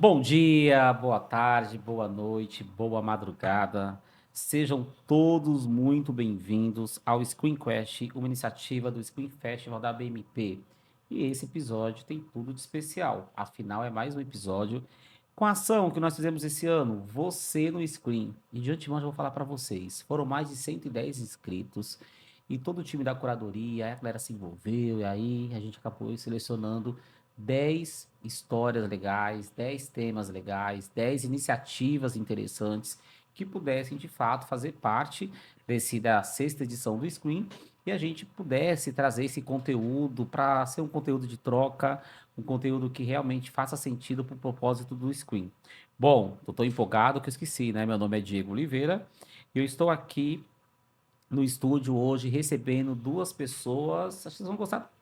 Bom dia, boa tarde, boa noite, boa madrugada. Sejam todos muito bem-vindos ao Screencast, uma iniciativa do Screen Festival da BMP. E esse episódio tem tudo de especial. Afinal, é mais um episódio com a ação que nós fizemos esse ano, Você no Screen. E de antemão já vou falar para vocês, foram mais de 110 inscritos e todo o time da curadoria, a galera se envolveu e aí a gente acabou selecionando 10 histórias legais, 10 temas legais, 10 iniciativas interessantes que pudessem de fato fazer parte da sexta edição do Screen e a gente pudesse trazer esse conteúdo para ser um conteúdo de troca, um conteúdo que realmente faça sentido para o propósito do Screen. Bom, eu estou empolgado que eu esqueci, né? Meu nome é Diego Oliveira e eu estou aqui no estúdio hoje recebendo duas pessoas. Acho que vocês vão gostar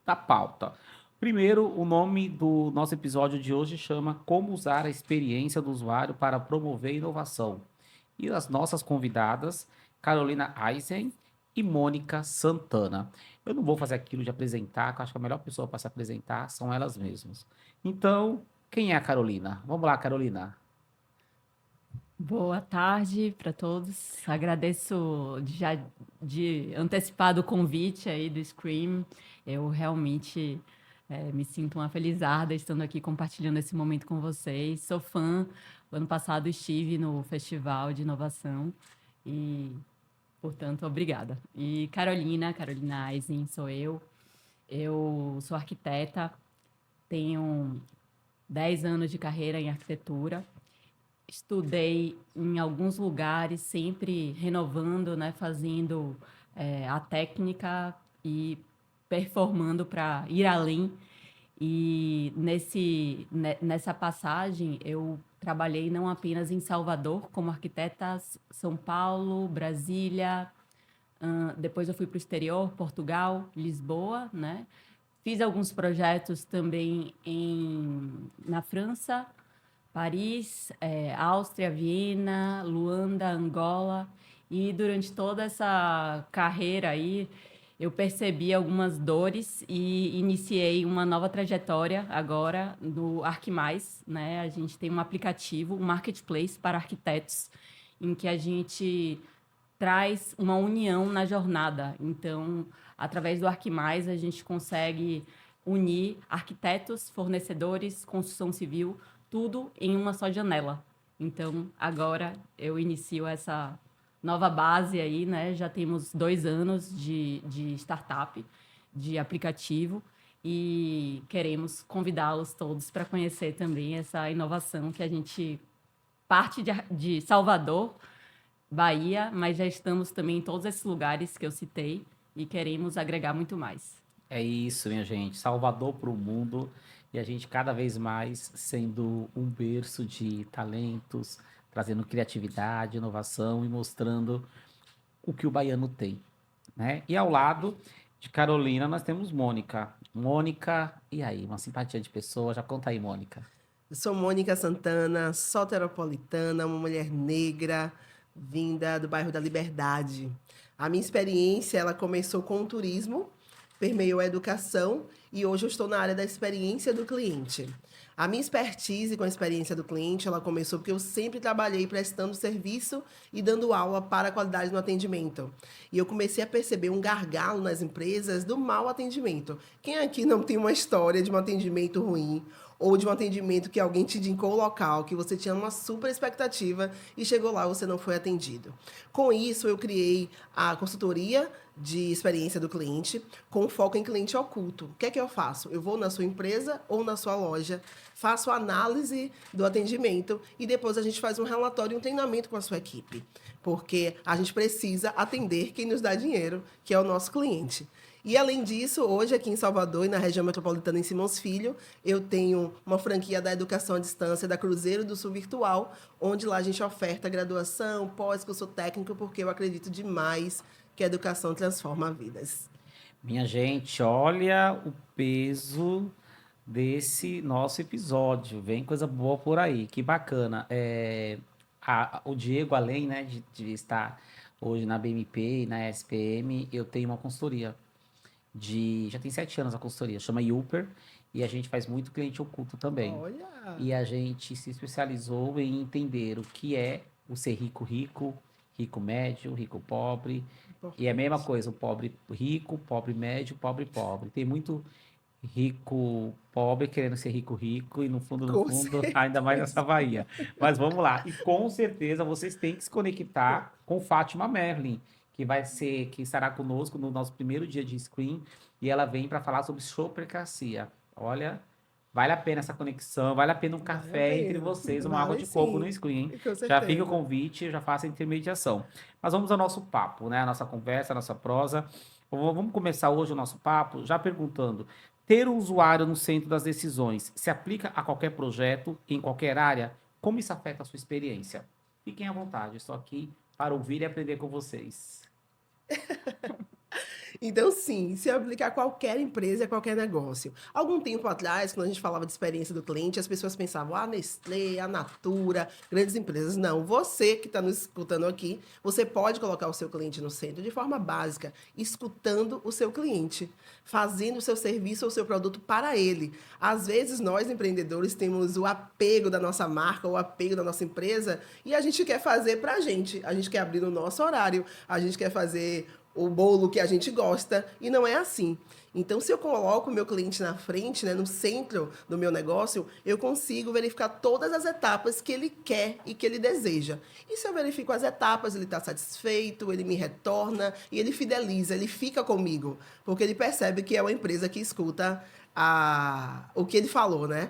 da pauta. Primeiro, o nome do nosso episódio de hoje chama Como usar a experiência do usuário para promover inovação. E as nossas convidadas, Carolina Eisen e Mônica Santana. Eu não vou fazer aquilo de apresentar, que eu acho que a melhor pessoa para se apresentar são elas mesmas. Então, quem é a Carolina? Vamos lá, Carolina. Boa tarde para todos. Agradeço já de antecipado o convite aí do Scream. Eu realmente me sinto uma felizarda estando aqui compartilhando esse momento com vocês. Sou fã. O ano passado estive no Festival de Inovação e, portanto, obrigada. E Carolina Eisen sou eu. Eu sou arquiteta, tenho 10 anos de carreira em arquitetura. Estudei em alguns lugares, sempre renovando, né, fazendo a técnica e performando para ir além. E nessa passagem eu trabalhei não apenas em Salvador como arquiteta, São Paulo, Brasília, depois eu fui para o exterior, Portugal, Lisboa, né? Fiz alguns projetos também na França, Paris, Áustria, Viena, Luanda, Angola. E durante toda essa carreira aí, eu percebi algumas dores e iniciei uma nova trajetória agora no Arquimais, né? A gente tem um aplicativo, um marketplace para arquitetos, em que a gente traz uma união na jornada. Então, através do Arquimais, a gente consegue unir arquitetos, fornecedores, construção civil, tudo em uma só janela. Então, agora eu inicio essa nova base aí, né? Já temos 2 anos de startup, de aplicativo, e queremos convidá-los todos para conhecer também essa inovação que a gente parte de Salvador, Bahia, mas já estamos também em todos esses lugares que eu citei e queremos agregar muito mais. É isso, minha gente. Salvador para o mundo e a gente cada vez mais sendo um berço de talentos, trazendo criatividade, inovação e mostrando o que o baiano tem, né? E ao lado de Carolina nós temos Mônica. Mônica, e aí, uma simpatia de pessoa. Já conta aí, Mônica. Eu sou Mônica Santana, soteropolitana, uma mulher negra, vinda do bairro da Liberdade. A minha experiência, ela começou com o turismo, permeou a educação e hoje eu estou na área da experiência do cliente. A minha expertise com a experiência do cliente, ela começou porque eu sempre trabalhei prestando serviço e dando aula para a qualidade no atendimento. E eu comecei a perceber um gargalo nas empresas do mau atendimento. Quem aqui não tem uma história de um atendimento ruim ou de um atendimento que alguém te indicou o local, que você tinha uma super expectativa e chegou lá e você não foi atendido? Com isso, eu criei a consultoria de experiência do cliente com foco em cliente oculto. O que é que eu faço? Eu vou na sua empresa ou na sua loja, faço análise do atendimento e depois a gente faz um relatório e um treinamento com a sua equipe, porque a gente precisa atender quem nos dá dinheiro, que é o nosso cliente. E, além disso, hoje aqui em Salvador e na região metropolitana em Simões Filho, eu tenho uma franquia da educação à distância da Cruzeiro do Sul Virtual, onde lá a gente oferta graduação, pós-curso técnico, porque eu acredito demais que a educação transforma vidas. Minha gente, olha o peso desse nosso episódio. Vem coisa boa por aí, que bacana. O Diego, além, né, de estar hoje na BMP e na SPM, eu tenho uma consultoria. já tem 7 anos a consultoria, chama Yuper, e a gente faz muito cliente oculto também. Olha, E a gente se especializou em entender o que é o ser rico rico, rico médio, rico pobre. E é a mesma importante. coisa, o pobre rico, pobre médio, pobre pobre. Tem muito rico pobre querendo ser rico rico e no Com fundo, ainda mais nessa certeza. Bahia. Mas vamos lá. E com certeza vocês têm que se conectar com Fátima Merlin, que estará conosco no nosso primeiro dia de Screen, e ela vem para falar sobre shoppercracia. Olha, vale a pena essa conexão, vale a pena um Vale a café entre pena. vocês, uma água Vale de coco no sim, Screen, hein? com Já fica o certeza. convite, já faço a intermediação. Mas vamos ao nosso papo, né? A nossa conversa, a nossa prosa. Vamos começar hoje o nosso papo já perguntando: ter o usuário no centro das decisões se aplica a qualquer projeto, em qualquer área? Como isso afeta a sua experiência? Fiquem à vontade, estou aqui para ouvir e aprender com vocês. Então, sim, se aplicar a qualquer empresa, a qualquer negócio. Algum tempo atrás, quando a gente falava de experiência do cliente, as pessoas pensavam, a Nestlé, a Natura, grandes empresas. Não, você que está nos escutando aqui, você pode colocar o seu cliente no centro de forma básica, escutando o seu cliente, fazendo o seu serviço ou o seu produto para ele. Às vezes, nós empreendedores temos o apego da nossa marca, o apego da nossa empresa, e a gente quer fazer para a gente. A gente quer abrir no nosso horário, a gente quer fazer o bolo que a gente gosta, e não é assim. Então, se eu coloco o meu cliente na frente, né, no centro do meu negócio, eu consigo verificar todas as etapas que ele quer e que ele deseja. E se eu verifico as etapas, ele está satisfeito, ele me retorna e ele fideliza, ele fica comigo, porque ele percebe que é uma empresa que escuta o que ele falou, né?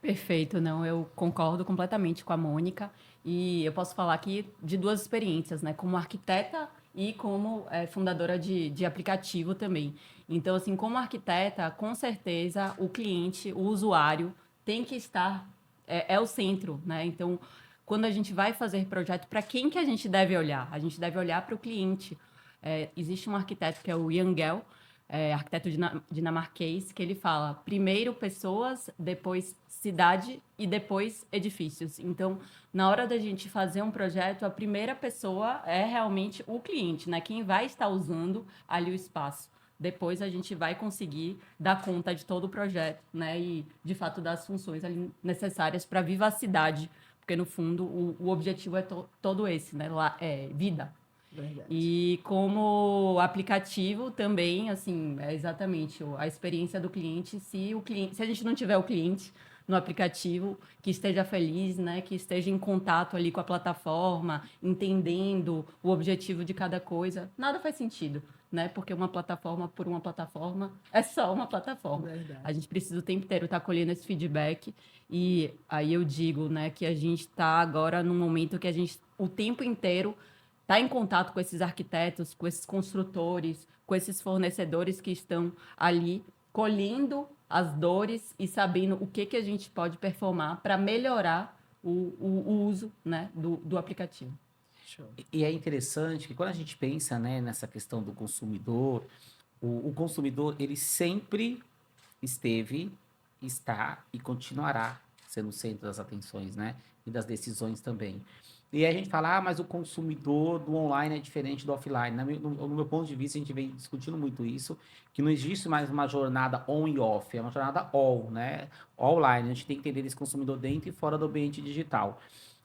Perfeito, não, eu concordo completamente com a Mônica e eu posso falar aqui de duas experiências, né, como arquiteta e como fundadora de aplicativo também. Então, assim, como arquiteta, com certeza o cliente, o usuário tem que estar, é o centro, né? Então, quando a gente vai fazer projeto, para quem que a gente deve olhar? A gente deve olhar para o cliente. Existe um arquiteto que é o Yangel, arquiteto dinamarquês, que ele fala primeiro pessoas, depois cidade e depois edifícios. Então, na hora da gente fazer um projeto, a primeira pessoa é realmente o cliente, né? Quem vai estar usando ali o espaço. Depois a gente vai conseguir dar conta de todo o projeto, né? E, de fato, das funções ali necessárias para a vivacidade, porque, no fundo, o objetivo é todo esse, né? Lá, vida. Verdade. E como aplicativo também, assim, é exatamente a experiência do cliente. Se a gente não tiver o cliente no aplicativo que esteja feliz, né, que esteja em contato ali com a plataforma, entendendo o objetivo de cada coisa, nada faz sentido, né? Porque uma plataforma por uma plataforma é só uma plataforma. A Verdade. gente precisa o tempo inteiro estar colhendo esse feedback e aí eu digo, né, que a gente está agora num momento que a gente o tempo inteiro está em contato com esses arquitetos, com esses construtores, com esses fornecedores que estão ali colhendo as dores e sabendo o que a gente pode performar para melhorar o uso, né, do aplicativo. Show. E é interessante que quando a gente pensa, né, nessa questão do consumidor, o consumidor ele sempre esteve, está e continuará sendo o centro das atenções, né? E das decisões também. E aí a gente fala, mas o consumidor do online é diferente do offline. No meu ponto de vista, a gente vem discutindo muito isso, que não existe mais uma jornada on e off, é uma jornada all, né? Online. A gente tem que entender esse consumidor dentro e fora do ambiente digital.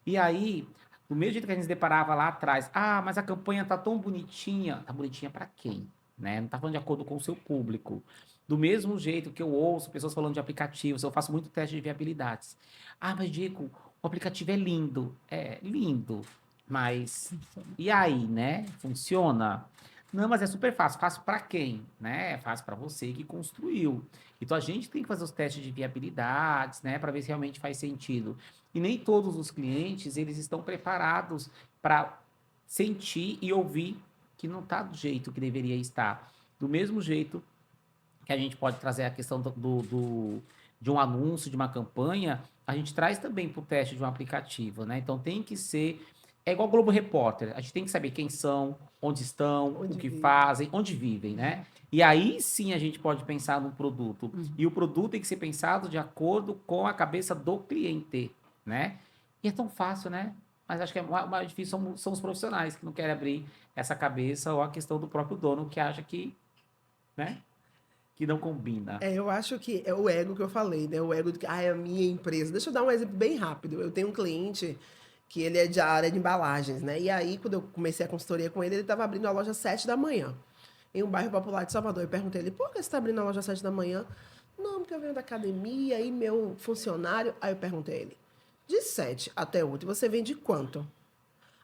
E aí, do mesmo jeito que a gente se deparava lá atrás, mas a campanha tá tão bonitinha. Tá bonitinha para quem? Né? Não tá falando de acordo com o seu público. Do mesmo jeito que eu ouço pessoas falando de aplicativos, eu faço muito teste de viabilidades. Mas Dico, o aplicativo é lindo. É lindo, mas e aí, né? Funciona? Não, mas é super fácil. Fácil para quem? Né? É fácil para você que construiu. Então a gente tem que fazer os testes de viabilidades, né, para ver se realmente faz sentido. E nem todos os clientes eles estão preparados para sentir e ouvir que não está do jeito que deveria estar. Do mesmo jeito que a gente pode trazer a questão de um anúncio, de uma campanha, a gente traz também para o teste de um aplicativo, né? Então tem que ser. É igual o Globo Repórter, a gente tem que saber quem são, onde estão, o Onde que vive. fazem, onde vivem, né? E aí sim a gente pode pensar no produto. Uhum. E o produto tem que ser pensado de acordo com a cabeça do cliente, né? E é tão fácil, né? Mas acho que é mais difícil são os profissionais que não querem abrir essa cabeça ou a questão do próprio dono que acha que né? Que não combina. Eu acho que é o ego que eu falei, né? O ego de que, é a minha empresa. Deixa eu dar um exemplo bem rápido. Eu tenho um cliente que ele é de área de embalagens, né? E aí, quando eu comecei a consultoria com ele estava abrindo a loja às 7 da manhã, em um bairro popular de Salvador. Eu perguntei a ele, por que você está abrindo a loja às 7 da manhã? Não, porque eu venho da academia e meu funcionário... Aí eu perguntei a ele, de 7 até 8, você vende quanto?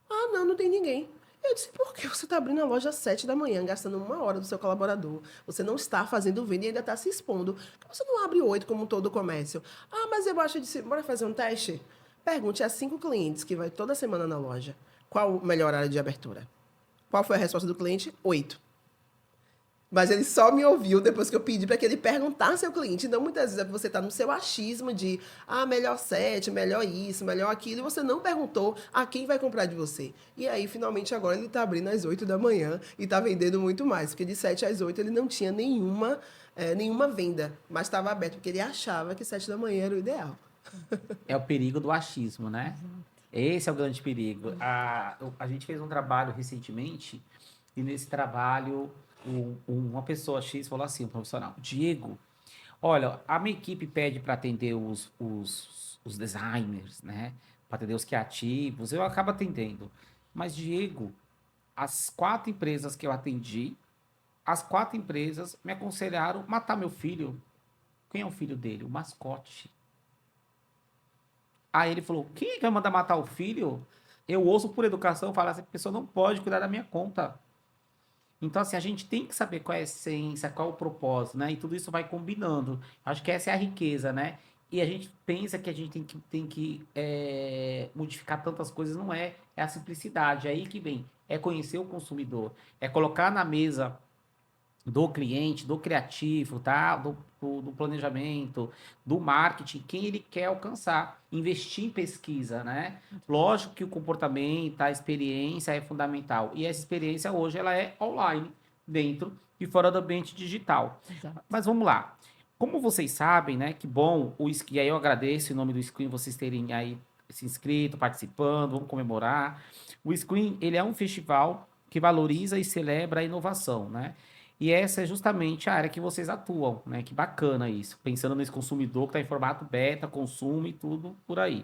Ah, não, não tem ninguém. Eu disse, por que você está abrindo a loja às 7 da manhã, gastando 1 hora do seu colaborador? Você não está fazendo venda e ainda está se expondo. Por que você não abre 8 como todo o comércio? Ah, mas eu acho, disse, bora fazer um teste? Pergunte a 5 clientes que vai toda semana na loja. Qual o melhor horário de abertura? Qual foi a resposta do cliente? 8. Mas ele só me ouviu depois que eu pedi para que ele perguntasse ao cliente. Então, muitas vezes, você está no seu achismo de melhor 7, melhor isso, melhor aquilo, e você não perguntou a quem vai comprar de você. E aí, finalmente, agora ele está abrindo às 8 da manhã e está vendendo muito mais, porque de 7 às 8 ele não tinha nenhuma venda, mas estava aberto, porque ele achava que 7 da manhã era o ideal. É o perigo do achismo, né? Esse é o grande perigo. A gente fez um trabalho recentemente e nesse trabalho uma pessoa X falou assim, um profissional, Diego, olha, a minha equipe pede para atender os designers, né? Para atender os criativos, eu acabo atendendo. Mas, Diego, as 4 empresas que eu atendi, as 4 empresas me aconselharam matar meu filho. Quem é o filho dele? O mascote. Aí ele falou: quem é que vai mandar matar o filho? Eu ouço por educação falar assim: a pessoa não pode cuidar da minha conta. Então, assim, a gente tem que saber qual é a essência, qual é o propósito, né? E tudo isso vai combinando. Acho que essa é a riqueza, né? E a gente pensa que a gente tem que modificar tantas coisas, não é? É a simplicidade. É aí que vem. É conhecer o consumidor. É colocar na mesa do cliente, do criativo, tá? Do planejamento, do marketing, quem ele quer alcançar. Investir em pesquisa, né? Lógico que o comportamento, a experiência é fundamental. E essa experiência hoje ela é online, dentro e fora do ambiente digital. Exato. Mas vamos lá. Como vocês sabem, né? Que bom, e aí eu agradeço em nome do Screen vocês terem aí se inscrito, participando, vamos comemorar. O Screen, ele é um festival que valoriza e celebra a inovação, né? E essa é justamente a área que vocês atuam, né? Que bacana isso. Pensando nesse consumidor que está em formato beta, consumo e tudo por aí.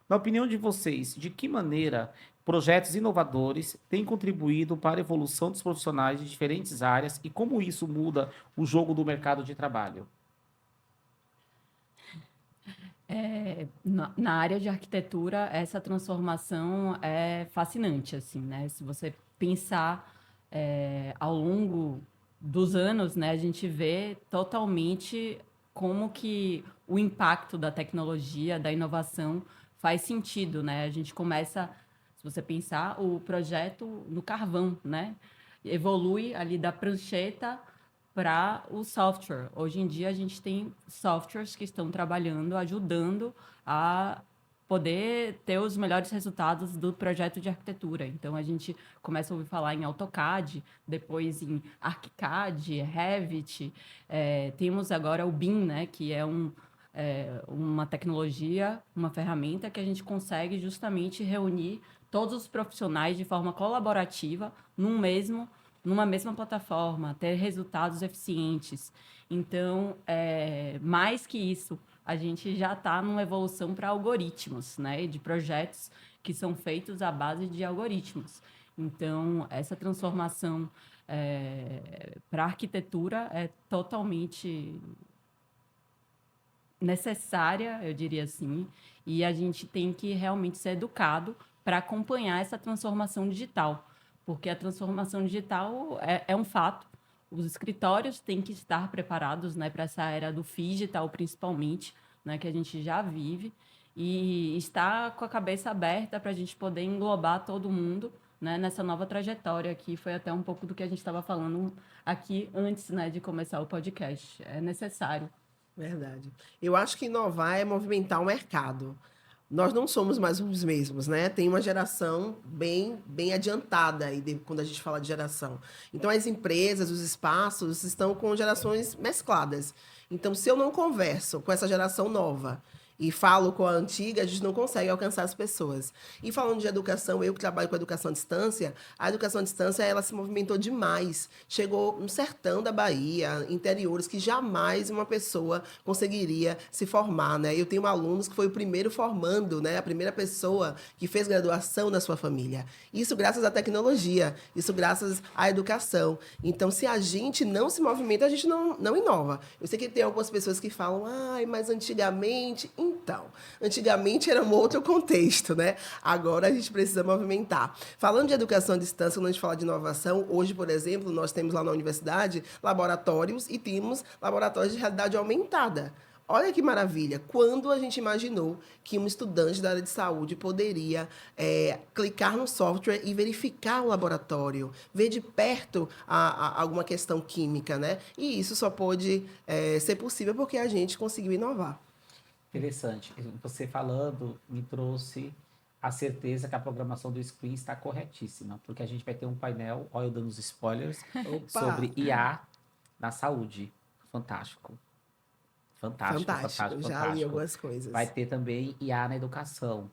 Na opinião de vocês, de que maneira projetos inovadores têm contribuído para a evolução dos profissionais de diferentes áreas e como isso muda o jogo do mercado de trabalho? Na área de arquitetura, essa transformação é fascinante, assim, né? Se você pensar ao longo dos anos, né, a gente vê totalmente como que o impacto da tecnologia, da inovação faz sentido, né? A gente começa, se você pensar, o projeto no carvão, né? Evolui ali da prancheta para o software. Hoje em dia, a gente tem softwares que estão trabalhando, ajudando a poder ter os melhores resultados do projeto de arquitetura. Então, a gente começa a ouvir falar em AutoCAD, depois em ArchiCAD, Revit. Temos agora o BIM, né, que é uma tecnologia, uma ferramenta que a gente consegue justamente reunir todos os profissionais de forma colaborativa numa mesma plataforma, ter resultados eficientes. Então, mais que isso, a gente já está numa evolução para algoritmos, né? De projetos que são feitos à base de algoritmos. Então, essa transformação para a arquitetura é totalmente necessária, eu diria assim, e a gente tem que realmente ser educado para acompanhar essa transformação digital, porque a transformação digital é um fato. Os escritórios têm que estar preparados, né, para essa era do digital, principalmente, né, que a gente já vive, e estar com a cabeça aberta para a gente poder englobar todo mundo, né, nessa nova trajetória aqui. Foi até um pouco do que a gente estava falando aqui antes, né, de começar o podcast. É necessário. Verdade. Eu acho que inovar é movimentar o mercado. Nós não somos mais os mesmos, né? Tem uma geração bem adiantada aí quando a gente fala de geração. Então, as empresas, os espaços estão com gerações mescladas. Então, se eu não converso com essa geração nova e falo com a antiga, a gente não consegue alcançar as pessoas. E falando de educação, eu que trabalho com educação à distância, a educação à distância ela se movimentou demais. Chegou no sertão da Bahia, interiores que jamais uma pessoa conseguiria se formar, né? Eu tenho alunos que foi o primeiro formando, né? A primeira pessoa que fez graduação na sua família. Isso graças à tecnologia, isso graças à educação. Então, se a gente não se movimenta, a gente não inova. Eu sei que tem algumas pessoas que falam, ai, mas antigamente... Então, antigamente era um outro contexto, né? Agora a gente precisa movimentar. Falando de educação à distância, quando a gente fala de inovação, hoje, por exemplo, nós temos lá na universidade laboratórios e temos laboratórios de realidade aumentada. Olha que maravilha! Quando a gente imaginou que um estudante da área de saúde poderia clicar no software e verificar o laboratório, ver de perto alguma questão química, né? E isso só pôde ser possível porque a gente conseguiu inovar. Interessante. Você falando me trouxe a certeza que a programação do Screen está corretíssima, porque a gente vai ter um painel, olha eu dando os spoilers, Opa! sobre IA na saúde. Fantástico. Fantástico, fantástico, Já li fantástico. algumas coisas. Vai ter também IA na educação,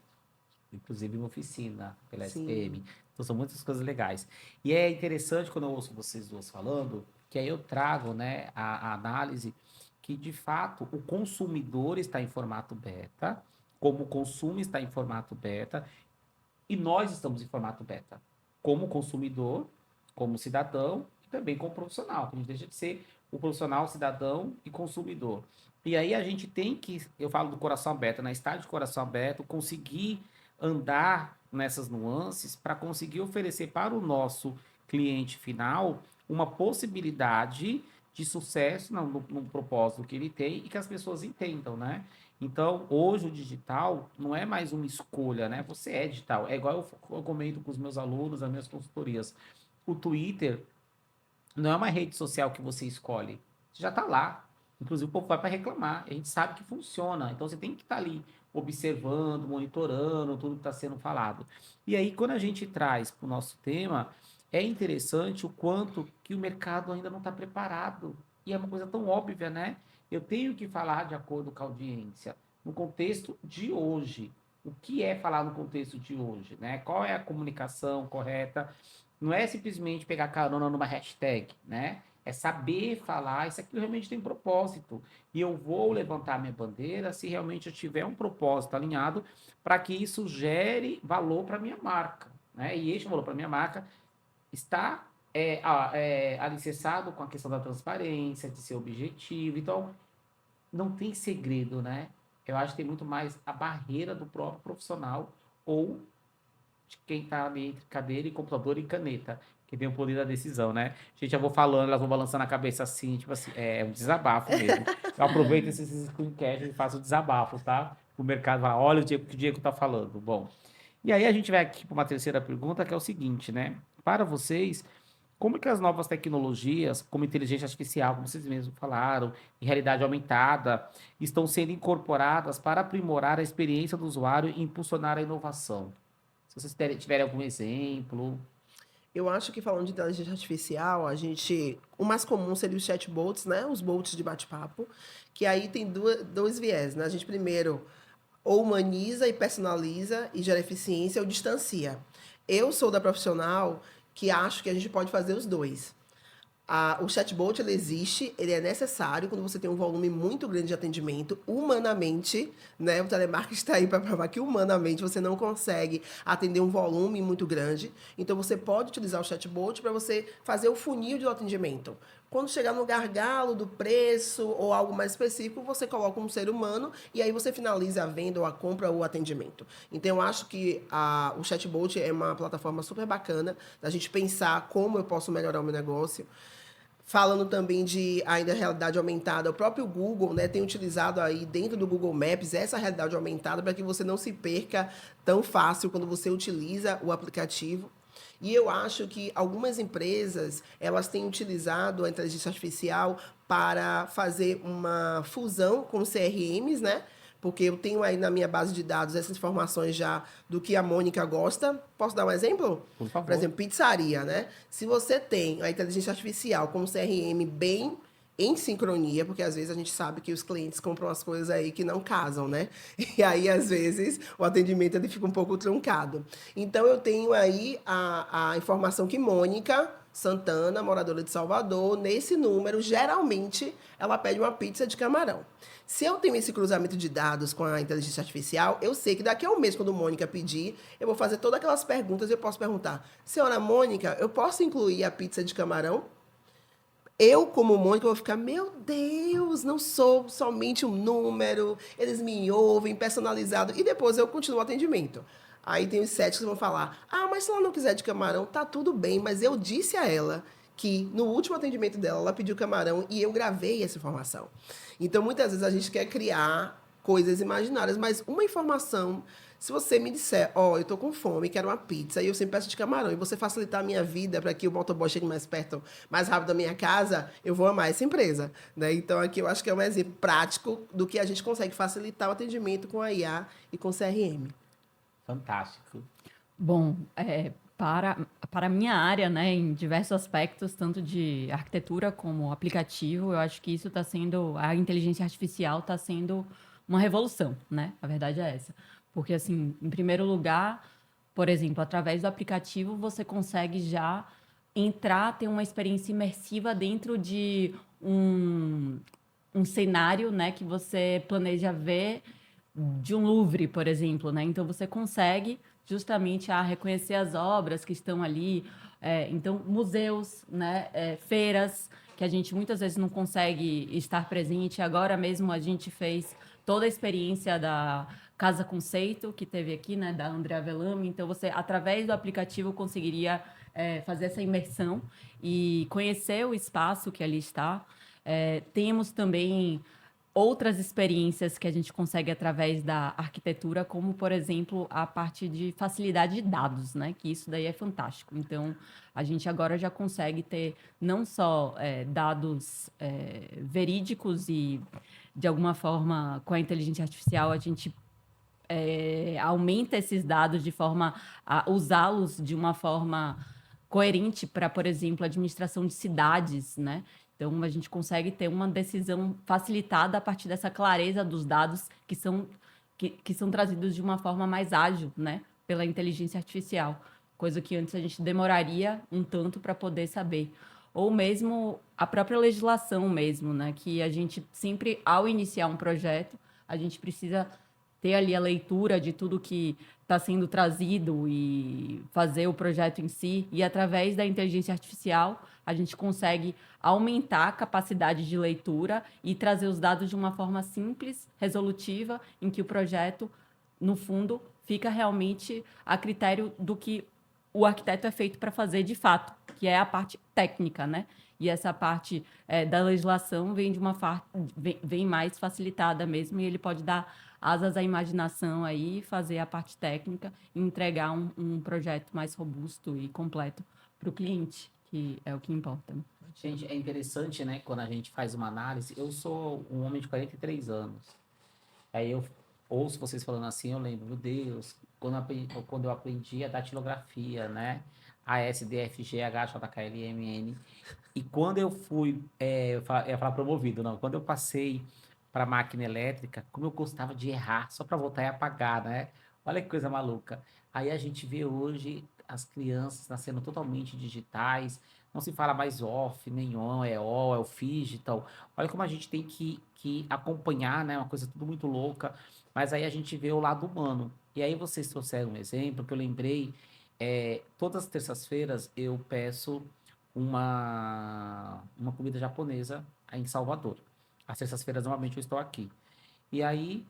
inclusive uma oficina pela Sim. SPM. Então são muitas coisas legais. E é interessante quando eu ouço vocês duas falando, que aí eu trago, né, a análise que, de fato, o consumidor está em formato beta, como o consumo está em formato beta, e nós estamos em formato beta, como consumidor, como cidadão e também como profissional. A gente deixa de ser o profissional, cidadão e consumidor. E aí a gente tem que, eu falo do coração aberto, né? Estar de coração aberto, conseguir andar nessas nuances para conseguir oferecer para o nosso cliente final uma possibilidade de sucesso no propósito que ele tem e que as pessoas entendam, né? Então, hoje o digital não é mais uma escolha, né? Você é digital. É igual eu comento com os meus alunos, as minhas consultorias. O Twitter não é uma rede social que você escolhe. Você já está lá. Inclusive, o povo vai para reclamar. A gente sabe que funciona. Então, você tem que estar ali observando, monitorando tudo que está sendo falado. E aí, quando a gente traz para o nosso tema, é interessante o quanto que o mercado ainda não está preparado. E é uma coisa tão óbvia, né? Eu tenho que falar de acordo com a audiência, no contexto de hoje. O que é falar no contexto de hoje, né? Qual é a comunicação correta? Não é simplesmente pegar carona numa hashtag, né? É saber falar, isso aqui realmente tem propósito. E eu vou levantar minha bandeira se realmente eu tiver um propósito alinhado para que isso gere valor para minha marca, né? E este valor para minha marca está alicerçado com a questão da transparência, de ser objetivo. Então, não tem segredo, né? Eu acho que tem muito mais a barreira do próprio profissional ou de quem está ali entre cadeira e computador e caneta, que tem o poder da decisão, né? Gente, eu vou falando, elas vão balançando a cabeça assim, tipo assim, é um desabafo mesmo. Eu aproveito esses screencasts e faço desabafos, tá? O mercado fala, olha o que o Diego tá falando. Bom, e aí a gente vai aqui para uma terceira pergunta, que é o seguinte, né? Para vocês, como que as novas tecnologias, como inteligência artificial, como vocês mesmos falaram, e realidade aumentada, estão sendo incorporadas para aprimorar a experiência do usuário e impulsionar a inovação? Se vocês tiverem algum exemplo. Eu acho que falando de inteligência artificial, o mais comum seria os chatbots, né? Os bots de bate-papo, que aí tem dois viés, né? A gente primeiro ou humaniza e personaliza e gera eficiência ou distancia. Eu sou da profissional que acho que a gente pode fazer os dois. O chatbot ele existe, ele é necessário quando você tem um volume muito grande de atendimento, humanamente, né? O telemarketing está aí para provar que humanamente você não consegue atender um volume muito grande. Então você pode utilizar o chatbot para você fazer o funil de atendimento. Quando chegar no gargalo do preço ou algo mais específico, você coloca um ser humano e aí você finaliza a venda ou a compra ou o atendimento. Então, eu acho que o chatbot é uma plataforma super bacana da gente pensar como eu posso melhorar o meu negócio. Falando também de ainda realidade aumentada, o próprio Google, né, tem utilizado aí dentro do Google Maps essa realidade aumentada para que você não se perca tão fácil quando você utiliza o aplicativo. E eu acho que algumas empresas, elas têm utilizado a inteligência artificial para fazer uma fusão com CRMs, né? Porque eu tenho aí na minha base de dados essas informações já do que a Mônica gosta. Posso dar um exemplo? Por favor. Por exemplo, pizzaria, né? Se você tem a inteligência artificial como CRM bem em sincronia, porque às vezes a gente sabe que os clientes compram as coisas aí que não casam, né? E aí, às vezes, o atendimento ele fica um pouco truncado. Então, eu tenho aí a informação que Mônica Santana, moradora de Salvador, nesse número, geralmente, ela pede uma pizza de camarão. Se eu tenho esse cruzamento de dados com a inteligência artificial, eu sei que daqui a um mês, quando Mônica pedir, eu vou fazer todas aquelas perguntas e eu posso perguntar, senhora Mônica, eu posso incluir a pizza de camarão? Eu, como Mônica, vou ficar, meu Deus, não sou somente um número, eles me ouvem, personalizado, e depois eu continuo o atendimento. Aí tem os sete que vão falar, mas se ela não quiser de camarão, tá tudo bem, mas eu disse a ela que no último atendimento dela, ela pediu camarão e eu gravei essa informação. Então, muitas vezes a gente quer criar coisas imaginárias, mas uma informação, se você me disser, eu tô com fome, quero uma pizza, e eu sempre peço de camarão, e você facilitar a minha vida para que o motoboy chegue mais perto, mais rápido da minha casa, eu vou amar essa empresa, né? Então, aqui eu acho que é um exemplo prático do que a gente consegue facilitar o atendimento com a IA e com o CRM. Fantástico. Bom, para a minha área, né, em diversos aspectos, tanto de arquitetura como aplicativo, eu acho que isso está sendo, a inteligência artificial está sendo uma revolução, né? A verdade é essa. Porque, assim, em primeiro lugar, por exemplo, através do aplicativo, você consegue já entrar, ter uma experiência imersiva dentro de um cenário, né, que você planeja ver de um Louvre, por exemplo, né? Então você consegue justamente reconhecer as obras que estão ali, então museus, né? Feiras que a gente muitas vezes não consegue estar presente. Agora mesmo a gente fez toda a experiência da Casa Conceito que teve aqui, né? Da Andrea Velame. Então você através do aplicativo conseguiria fazer essa imersão e conhecer o espaço que ali está. Temos também outras experiências que a gente consegue através da arquitetura, como, por exemplo, a parte de facilidade de dados, né? Que isso daí é fantástico. Então, a gente agora já consegue ter não só dados verídicos e, de alguma forma, com a inteligência artificial, a gente aumenta esses dados de forma a usá-los de uma forma coerente para, por exemplo, a administração de cidades, né? Então, a gente consegue ter uma decisão facilitada a partir dessa clareza dos dados que são trazidos de uma forma mais ágil, né? Pela inteligência artificial, coisa que antes a gente demoraria um tanto para poder saber. Ou mesmo a própria legislação mesmo, né? Que a gente sempre, ao iniciar um projeto, a gente precisa ter ali a leitura de tudo que está sendo trazido e fazer o projeto em si. E através da inteligência artificial, a gente consegue aumentar a capacidade de leitura e trazer os dados de uma forma simples, resolutiva, em que o projeto, no fundo, fica realmente a critério do que o arquiteto é feito para fazer de fato, que é a parte técnica, né? E essa parte da legislação vem mais facilitada mesmo, e ele pode dar asas à imaginação aí, fazer a parte técnica e entregar um projeto mais robusto e completo para o cliente, que é o que importa. Né? Gente, é interessante, né? Quando a gente faz uma análise, eu sou um homem de 43 anos. Aí eu ouço vocês falando assim, eu lembro, meu Deus, quando eu aprendi a datilografia, né? A S, D, F, G, H, J, K, L, M, N. E quando eu fui, eu ia falar promovido, não. Quando eu passei para máquina elétrica, como eu gostava de errar, só para voltar e apagar, né? Olha que coisa maluca. Aí a gente vê hoje as crianças nascendo totalmente digitais, não se fala mais off, nem on, é o, é o digital. Olha como a gente tem que acompanhar, né? Uma coisa tudo muito louca, mas aí a gente vê o lado humano. E aí vocês trouxeram um exemplo que eu lembrei, todas as terças-feiras eu peço uma comida japonesa aí em Salvador. Às terças-feiras, normalmente, eu estou aqui. E aí,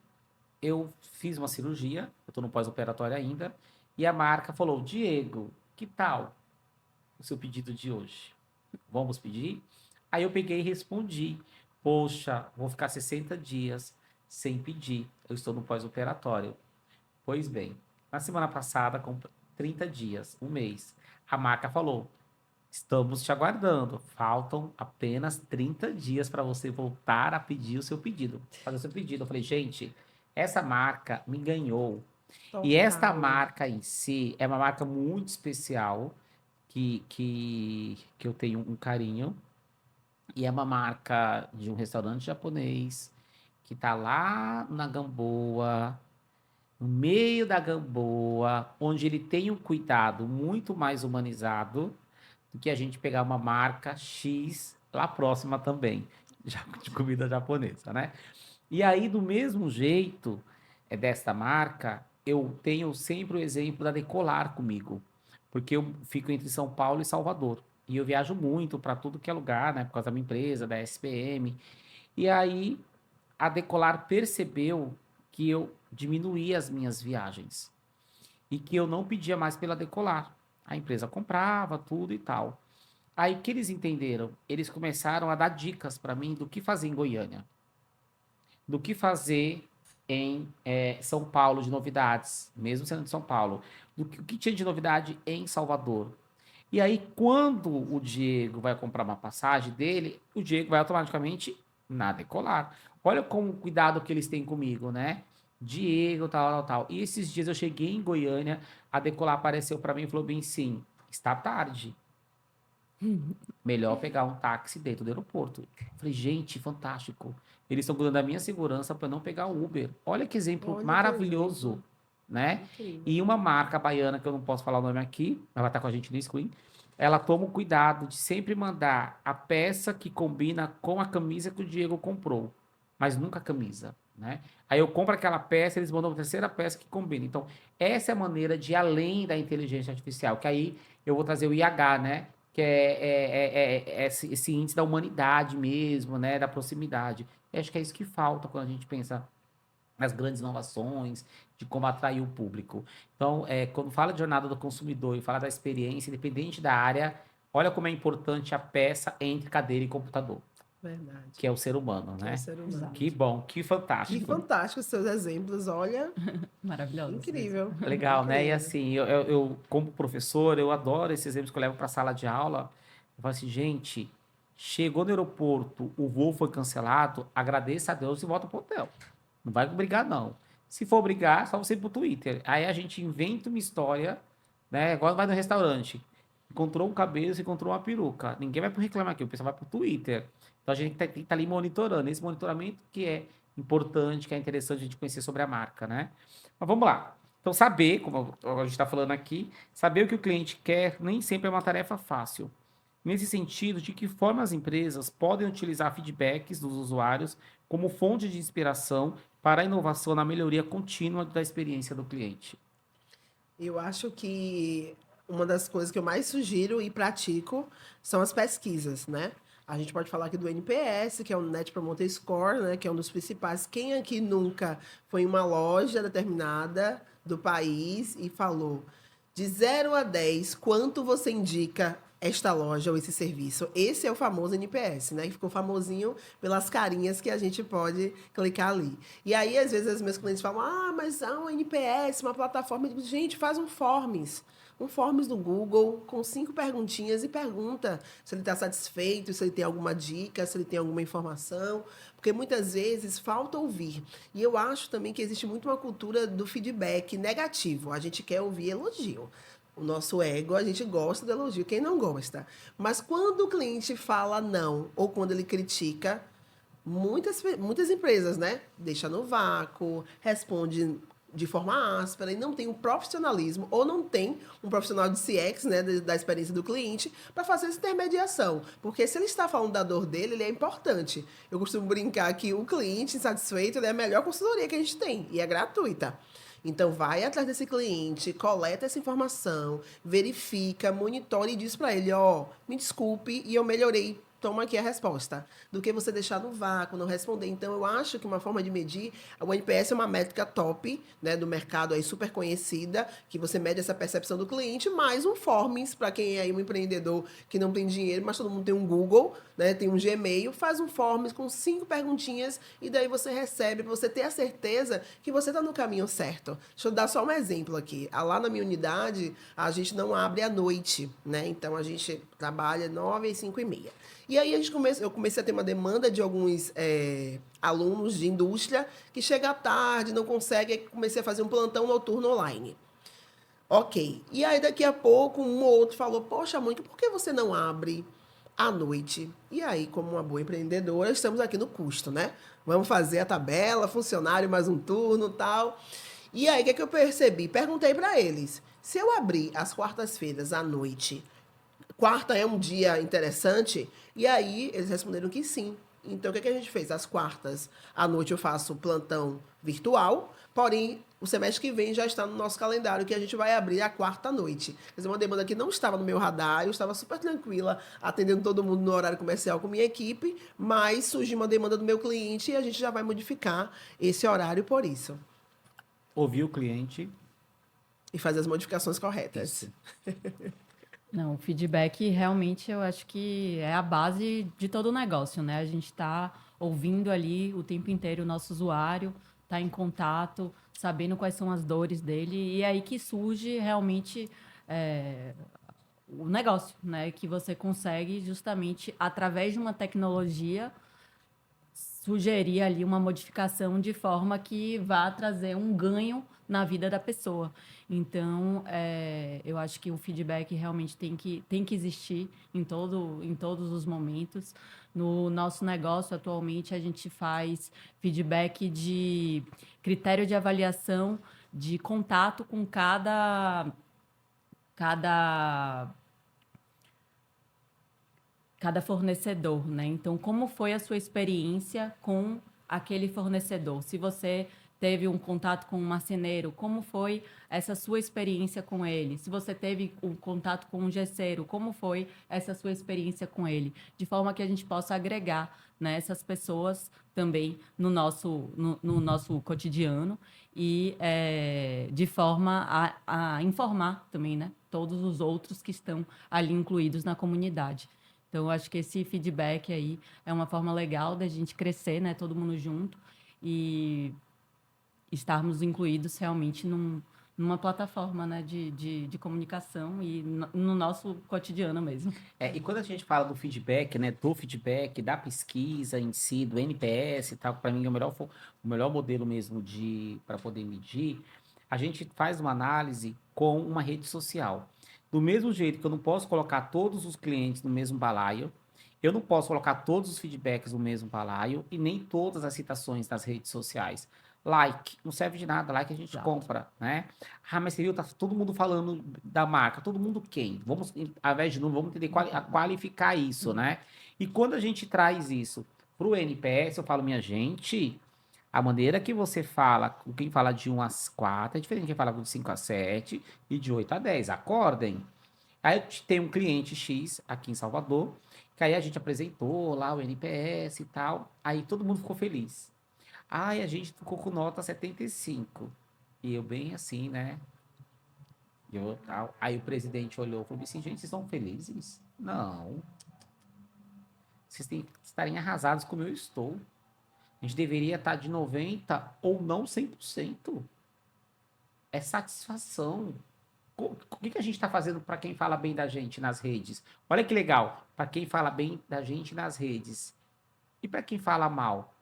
eu fiz uma cirurgia, eu estou no pós-operatório ainda, e a marca falou, Diego, que tal o seu pedido de hoje? Vamos pedir? Aí eu peguei e respondi, poxa, vou ficar 60 dias sem pedir, eu estou no pós-operatório. Pois bem, na semana passada, com 30 dias, um mês, a marca falou, estamos te aguardando. Faltam apenas 30 dias para você voltar a pedir o seu pedido. Fazer o seu pedido. Eu falei, gente, essa marca me ganhou. E esta Total. marca em si é uma marca muito especial que eu tenho um carinho. E é uma marca de um restaurante japonês que tá lá na Gamboa, no meio da Gamboa, onde ele tem um cuidado muito mais humanizado do que a gente pegar uma marca X lá próxima também, de comida japonesa, né? E aí, do mesmo jeito, desta marca, eu tenho sempre o exemplo da Decolar comigo, porque eu fico entre São Paulo e Salvador. E eu viajo muito para tudo que é lugar, né? Por causa da minha empresa, da SPM. E aí, a Decolar percebeu que eu diminuí as minhas viagens e que eu não pedia mais pela Decolar. A empresa comprava tudo e tal. Aí, o que eles entenderam? Eles começaram a dar dicas para mim do que fazer em Goiânia, do que fazer em São Paulo de novidades, mesmo sendo de São Paulo, o que tinha de novidade em Salvador. E aí, quando o Diego vai comprar uma passagem dele, o Diego vai automaticamente na Decolar. Olha como o cuidado que eles têm comigo, né? Diego, tal, tal, tal. E esses dias eu cheguei em Goiânia, a Decolar apareceu para mim e falou bem sim, está tarde. Melhor pegar um táxi dentro do aeroporto. Eu falei, gente, fantástico. Eles estão cuidando da minha segurança para não pegar o Uber. Olha que exemplo Olha que maravilhoso, exemplo. né? Incrível. E uma marca baiana, que eu não posso falar o nome aqui, mas vai estar com a gente no screen, ela toma o cuidado de sempre mandar a peça que combina com a camisa que o Diego comprou, mas nunca a camisa, né? Aí eu compro aquela peça, eles mandam a terceira peça que combina. Então, essa é a maneira de ir além da inteligência artificial, que aí eu vou trazer o IH, né? Que é esse índice da humanidade mesmo, né? Da proximidade. Eu acho que é isso que falta quando a gente pensa nas grandes inovações, de como atrair o público. Então, quando fala de jornada do consumidor e fala da experiência, independente da área, olha como é importante a peça entre cadeira e computador, Verdade. que é o ser humano, Que é o né? ser humano. Exato. Que bom, que Que fantástico. fantástico os seus exemplos, olha. Maravilhosos mesmo. Incrível. Legal, né? E Incrível. assim, como professor, eu adoro esses exemplos que eu levo para a sala de aula. Eu falo assim, gente, chegou no aeroporto, o voo foi cancelado, agradeça a Deus e volta pro hotel. Não vai brigar, não. Se for brigar, é só você ir pro Twitter. Aí a gente inventa uma história, né? Agora vai no restaurante. Encontrou um cabelo, encontrou uma peruca. Ninguém vai reclamar aqui, o pessoal vai pro Twitter. Então a gente tem que estar ali monitorando. Esse monitoramento que é importante, que é interessante a gente conhecer sobre a marca, né? Mas vamos lá. Então, saber, como a gente está falando aqui, saber o que o cliente quer nem sempre é uma tarefa fácil. Nesse sentido, de que forma as empresas podem utilizar feedbacks dos usuários como fonte de inspiração para a inovação na melhoria contínua da experiência do cliente? Eu acho que uma das coisas que eu mais sugiro e pratico são as pesquisas, né? A gente pode falar aqui do NPS, que é o Net Promoter Score, né? Que é um dos principais. Quem aqui nunca foi em uma loja determinada do país e falou de 0 a 10, quanto você indica esta loja ou esse serviço? Esse é o famoso NPS, né? Que ficou famosinho pelas carinhas que a gente pode clicar ali. E aí, às vezes, os meus clientes falam: ah, mas há um NPS, uma plataforma. Eu digo, gente, faz um Forms. Um Forms no Google com 5 perguntinhas e pergunta se ele está satisfeito, se ele tem alguma dica, se ele tem alguma informação. Porque muitas vezes falta ouvir. E eu acho também que existe muito uma cultura do feedback negativo. A gente quer ouvir elogio. O nosso ego, a gente gosta do elogio, quem não gosta. Mas quando o cliente fala não, ou quando ele critica, muitas empresas, né? Deixa no vácuo, responde de forma áspera e não tem um profissionalismo ou não tem um profissional de CX, né, da experiência do cliente, para fazer essa intermediação. Porque se ele está falando da dor dele, ele é importante. Eu costumo brincar que o cliente insatisfeito é a melhor consultoria que a gente tem e é gratuita. Então, vai atrás desse cliente, coleta essa informação, verifica, monitore e diz para ele, ó, me desculpe e eu melhorei. Toma aqui a resposta. Do que você deixar no vácuo, não responder. Então, eu acho que uma forma de medir, o NPS é uma métrica top, né, do mercado aí super conhecida, que você mede essa percepção do cliente, mais um Forms, para quem é aí um empreendedor que não tem dinheiro, mas todo mundo tem um Google, né, tem um Gmail, faz um Forms com 5 perguntinhas e daí você recebe, para você ter a certeza que você está no caminho certo. Deixa eu dar só um exemplo aqui. Lá na minha unidade, a gente não abre à noite, né? Então, a gente trabalha 9 às 5h30. E aí eu comecei a ter uma demanda de alguns alunos de indústria que chega à tarde, não consegue, aí comecei a fazer um plantão noturno online. Ok. E aí daqui a pouco um ou outro falou, poxa, mãe, por que você não abre à noite. E aí, como uma boa empreendedora, estamos aqui no custo, né? Vamos fazer a tabela, funcionário mais um turno, tal. E aí, o que é que eu percebi? Perguntei para eles, se eu abrir às quartas-feiras à noite, quarta é um dia interessante? E aí eles responderam que sim. Então o que é que a gente fez? Às quartas à noite eu faço plantão virtual, porém o semestre que vem já está no nosso calendário que a gente vai abrir a quarta noite. Quer dizer, uma demanda que não estava no meu radar, eu estava super tranquila, atendendo todo mundo no horário comercial com minha equipe, mas surgiu uma demanda do meu cliente e a gente já vai modificar esse horário por isso. Ouvir o cliente. E fazer as modificações corretas. Isso. Não, o feedback realmente eu acho que é a base de todo o negócio, né? A gente está ouvindo ali o tempo inteiro o nosso usuário, está em contato, sabendo quais são as dores dele, e é aí que surge realmente é, o negócio, né? Que você consegue justamente através de uma tecnologia sugerir ali uma modificação de forma que vá trazer um ganho na vida da pessoa. Então, eu acho que o feedback realmente tem que existir em todos os momentos. No nosso negócio, atualmente, a gente faz feedback de critério de avaliação, de contato com cada cada fornecedor, né? Então, como foi a sua experiência com aquele fornecedor? Se você teve um contato com um marceneiro, como foi essa sua experiência com ele? Se você teve um contato com um gesseiro, como foi essa sua experiência com ele? De forma que a gente possa agregar, né, essas pessoas também no nosso cotidiano e de forma a informar também, né, todos os outros que estão ali incluídos na comunidade. Então, eu acho que esse feedback aí é uma forma legal da gente crescer, né? Todo mundo junto e estarmos incluídos realmente numa plataforma, né? De comunicação e no nosso cotidiano mesmo. E quando a gente fala do feedback, né, do feedback, da pesquisa em si, do NPS e tal, que para mim é o melhor modelo mesmo para poder medir, a gente faz uma análise com uma rede social. Do mesmo jeito que eu não posso colocar todos os clientes no mesmo balaio, eu não posso colocar todos os feedbacks no mesmo balaio e nem todas as citações nas redes sociais. Like, não serve de nada, like a gente Exato. compra, né? Ah, mas você viu, tá todo mundo falando da marca, todo mundo quem? Vamos, ao invés de número, vamos entender qualificar isso, né? E quando a gente traz isso para o NPS, eu falo, minha gente, a maneira que você fala, com quem fala de 1 às 4 é diferente de quem fala de 5 às 7 e de 8 a 10. Acordem. Aí tem um cliente X aqui em Salvador, que aí a gente apresentou lá o NPS e tal, aí todo mundo ficou feliz. Ai, a gente ficou com nota 75. E eu bem assim, né? Tal. Aí o presidente olhou e falou assim, gente, vocês estão felizes? Não. Vocês têm que estarem arrasados como eu estou. A gente deveria estar de 90 ou não 100%. É satisfação. O que a gente está fazendo para quem fala bem da gente nas redes? Olha que legal. Para quem fala bem da gente nas redes. E para quem fala mal?